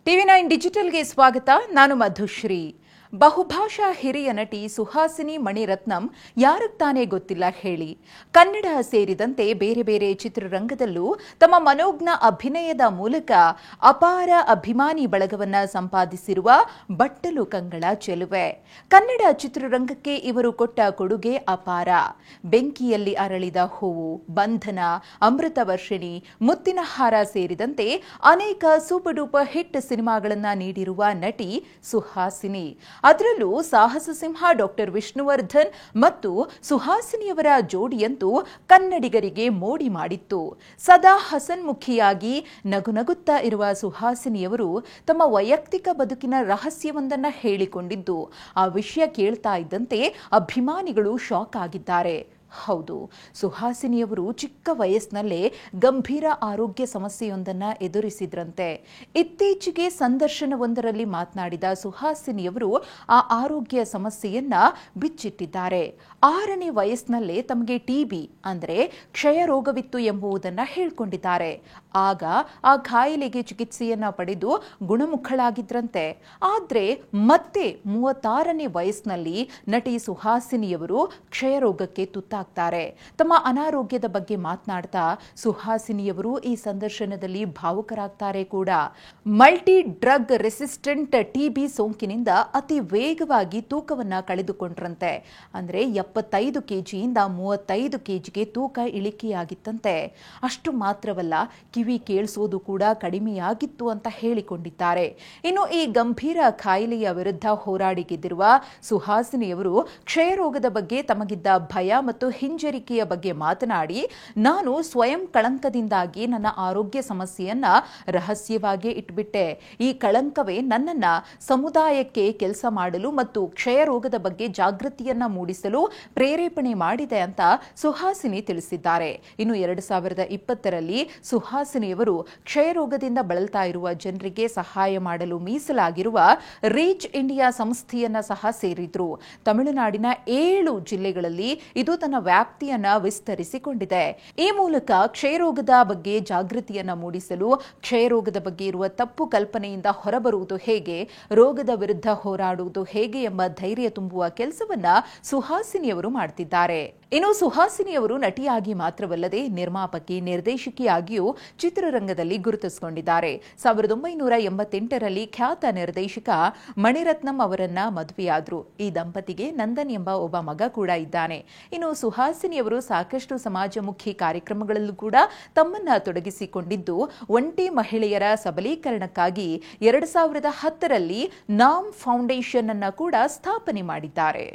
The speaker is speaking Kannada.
ಟಿವಿ9 ಡಿಜಿಟಲ್ಗೆ ಸ್ವಾಗತ. ನಾನು ಮಧುಶ್ರೀ. ಬಹುಭಾಷಾ ಹಿರಿಯ ನಟಿ ಸುಹಾಸಿನಿ ಮಣಿರತ್ನಂ ಯಾರಿಗೆ ತಾನೇ ಗೊತ್ತಿಲ್ಲ ಹೇಳಿ. ಕನ್ನಡ ಸೇರಿದಂತೆ ಬೇರೆ ಬೇರೆ ಚಿತ್ರರಂಗದಲ್ಲೂ ತಮ್ಮ ಮನೋಜ್ಞ ಅಭಿನಯದ ಮೂಲಕ ಅಪಾರ ಅಭಿಮಾನಿ ಬಳಗವನ್ನ ಸಂಪಾದಿಸಿರುವ ಬಟ್ಟಲು ಕಂಗಳ ಚೆಲುವೆ. ಕನ್ನಡ ಚಿತ್ರರಂಗಕ್ಕೆ ಇವರು ಕೊಟ್ಟ ಕೊಡುಗೆ ಅಪಾರ. ಬೆಂಕಿಯಲ್ಲಿ ಅರಳಿದ ಹೂವು, ಬಂಧನ, ಅಮೃತ ವರ್ಷಿಣಿ, ಮುತ್ತಿನ ಹಾರ ಸೇರಿದಂತೆ ಅನೇಕ ಸೂಪರ್ ಡೂಪರ್ ಹಿಟ್ ಸಿನಿಮಾಗಳನ್ನ ನೀಡಿರುವ ನಟಿ ಸುಹಾಸಿನಿ. ಅದರಲ್ಲೂ ಸಾಹಸ ಸಿಂಹ ಡಾಕ್ಟರ್ ವಿಷ್ಣುವರ್ಧನ್ ಮತ್ತು ಸುಹಾಸಿನಿಯವರ ಜೋಡಿಯಂತೂ ಕನ್ನಡಿಗರಿಗೆ ಮೋಡಿ ಮಾಡಿತ್ತು. ಸದಾ ಹಸನ್ಮುಖಿಯಾಗಿ ನಗುನಗುತ್ತಾ ಇರುವ ಸುಹಾಸಿನಿಯವರು ತಮ್ಮ ವೈಯಕ್ತಿಕ ಬದುಕಿನ ರಹಸ್ಯವೊಂದನ್ನು ಹೇಳಿಕೊಂಡಿದ್ದು ಆ ವಿಷಯ ಕೇಳ್ತಾ ಇದ್ದಂತೆ ಅಭಿಮಾನಿಗಳು ಶಾಕ್ ಆಗಿದ್ದಾರೆ. ಹೌದು, ಸುಹಾಸಿನಿಯವರು ಚಿಕ್ಕ ವಯಸ್ಸಿನಲ್ಲೇ ಗಂಭೀರ ಆರೋಗ್ಯ ಸಮಸ್ಯೆಯೊಂದನ್ನು ಎದುರಿಸಿದ್ರಂತೆ. ಇತ್ತೀಚೆಗೆ ಸಂದರ್ಶನವೊಂದರಲ್ಲಿ ಮಾತನಾಡಿದ ಸುಹಾಸಿನಿಯವರು ಆ ಆರೋಗ್ಯ ಸಮಸ್ಯೆಯನ್ನ ಬಿಚ್ಚಿಟ್ಟಿದ್ದಾರೆ. 6ನೇ ವಯಸ್ಸಿನಲ್ಲೇ ತಮಗೆ ಟಿಬಿ ಅಂದರೆ ಕ್ಷಯ ರೋಗವಿತ್ತು ಎಂಬುದನ್ನು ಹೇಳಿಕೊಂಡಿದ್ದಾರೆ. ಆಗ ಆ ಕಾಯಿಲೆಗೆ ಚಿಕಿತ್ಸೆಯನ್ನ ಪಡೆದು ಗುಣಮುಖಳಾಗಿದ್ರಂತೆ. ಆದರೆ ಮತ್ತೆ 36ನೇ ವಯಸ್ಸಿನಲ್ಲಿ ನಟಿ ಸುಹಾಸಿನಿಯವರು ಕ್ಷಯ ರೋಗಕ್ಕೆ ತುತ್ತಾಗ್ತಾರೆ. ತಮ್ಮ ಅನಾರೋಗ್ಯದ ಬಗ್ಗೆ ಮಾತನಾಡ್ತಾ ಸುಹಾಸಿನಿಯವರು ಈ ಸಂದರ್ಶನದಲ್ಲಿ ಭಾವುಕರಾಗ್ತಾರೆ ಕೂಡ. ಮಲ್ಟಿ ಡ್ರಗ್ ರೆಸಿಸ್ಟೆಂಟ್ ಟಿಬಿ ಸೋಂಕಿನಿಂದ ಅತಿ ವೇಗವಾಗಿ ತೂಕವನ್ನ ಕಳೆದುಕೊಂಡ್ರಂತೆ. ಅಂದ್ರೆ 75 ಕೆಜಿಯಿಂದ 35 ಕೆಜಿಗೆ ತೂಕ ಇಳಿಕೆಯಾಗಿತ್ತಂತೆ. ಅಷ್ಟು ಮಾತ್ರವಲ್ಲ, ಕಿವಿ ಕೇಳಿಸೋದು ಕೂಡ ಕಡಿಮೆಯಾಗಿತ್ತು ಅಂತ ಹೇಳಿಕೊಂಡಿದ್ದಾರೆ. ಇನ್ನು ಈ ಗಂಭೀರ ಕಾಯಿಲೆಯ ವಿರುದ್ಧ ಹೋರಾಡಿ ಗೆದ್ದಿರುವ ಸುಹಾಸಿನಿಯವರು ಕ್ಷಯರೋಗದ ಬಗ್ಗೆ ತಮಗಿದ್ದ ಭಯ ಮತ್ತು ಹಿಂಜರಿಕೆಯ ಬಗ್ಗೆ ಮಾತನಾಡಿ, ನಾನು ಸ್ವಯಂ ಕಳಂಕದಿಂದಾಗಿ ನನ್ನ ಆರೋಗ್ಯ ಸಮಸ್ಯೆಯನ್ನ ರಹಸ್ಯವಾಗಿ ಇಟ್ಬಿಟ್ಟೆ. ಈ ಕಳಂಕವೇ ನನ್ನನ್ನ ಸಮುದಾಯಕ್ಕೆ ಕೆಲಸ ಮಾಡಲು ಮತ್ತು ಕ್ಷಯ ರೋಗದ ಬಗ್ಗೆ ಜಾಗೃತಿಯನ್ನ ಮೂಡಿಸಲು ಪ್ರೇರೇಪಣೆ ಮಾಡಿದೆ ಅಂತ ಸುಹಾಸಿನಿ ತಿಳಿಸಿದ್ದಾರೆ. ಇನ್ನು 2020ರಲ್ಲಿ ಸುಹಾಸಿನಿಯವರು ಕ್ಷಯ ರೋಗದಿಂದ ಬಳಲ್ತಾ ಇರುವ ಜನರಿಗೆ ಸಹಾಯ ಮಾಡಲು ಮೀಸಲಾಗಿರುವ ರೀಚ್ ಇಂಡಿಯಾ ಸಂಸ್ಥೆಯನ್ನ ಸಹ ಸೇರಿದ್ರು. ತಮಿಳುನಾಡಿನ 7 ಜಿಲ್ಲೆಗಳಲ್ಲಿ ಇದು ತನ್ನ ವ್ಯಾಪ್ತಿಯನ್ನ ವಿಸ್ತರಿಸಿಕೊಂಡಿದೆ. ಈ ಮೂಲಕ ಕ್ಷಯರೋಗದ ಬಗ್ಗೆ ಜಾಗೃತಿಯನ್ನ ಮೂಡಿಸಲು, ಕ್ಷಯರೋಗದ ಬಗ್ಗೆ ಇರುವ ತಪ್ಪು ಕಲ್ಪನೆಯಿಂದ ಹೊರಬರುವುದು ಹೇಗೆ, ರೋಗದ ವಿರುದ್ಧ ಹೋರಾಡುವುದು ಹೇಗೆ ಎಂಬ ಧೈರ್ಯ ತುಂಬುವ ಕೆಲಸವನ್ನ ಸುಹಾಸಿನಿಯವರು ಮಾಡ್ತಿದ್ದಾರೆ. ಇನ್ನು ಸುಹಾಸಿನಿಯವರು ನಟಿಯಾಗಿ ಮಾತ್ರವಲ್ಲದೆ ನಿರ್ಮಾಪಕಿ, ನಿರ್ದೇಶಕಿಯಾಗಿಯೂ ಚಿತ್ರರಂಗದಲ್ಲಿ ಗುರುತಿಸಿಕೊಂಡಿದ್ದಾರೆ. 1988ರಲ್ಲಿ ಖ್ಯಾತ ನಿರ್ದೇಶಕ ಮಣಿರತ್ನಂ ಅವರನ್ನ ಮದುವೆಯಾದ್ರು. ಈ ದಂಪತಿಗೆ ನಂದನ್ ಎಂಬ ಒಬ್ಬ ಮಗ ಕೂಡ ಇದ್ದಾನೆ. ಇನ್ನು ಸುಹಾಸಿನಿಯವರು ಸಾಕಷ್ಟು ಸಮಾಜಮುಖಿ ಕಾರ್ಯಕ್ರಮಗಳಲ್ಲೂ ಕೂಡ ತಮ್ಮನ್ನ ತೊಡಗಿಸಿಕೊಂಡಿದ್ದು, ಒಂಟಿ ಮಹಿಳೆಯರ ಸಬಲೀಕರಣಕ್ಕಾಗಿ 2010ರಲ್ಲಿ ನಾಮ್ ಫೌಂಡೇಶನ್ ಅನ್ನ ಕೂಡ ಸ್ಥಾಪನೆ ಮಾಡಿದ್ದಾರೆ.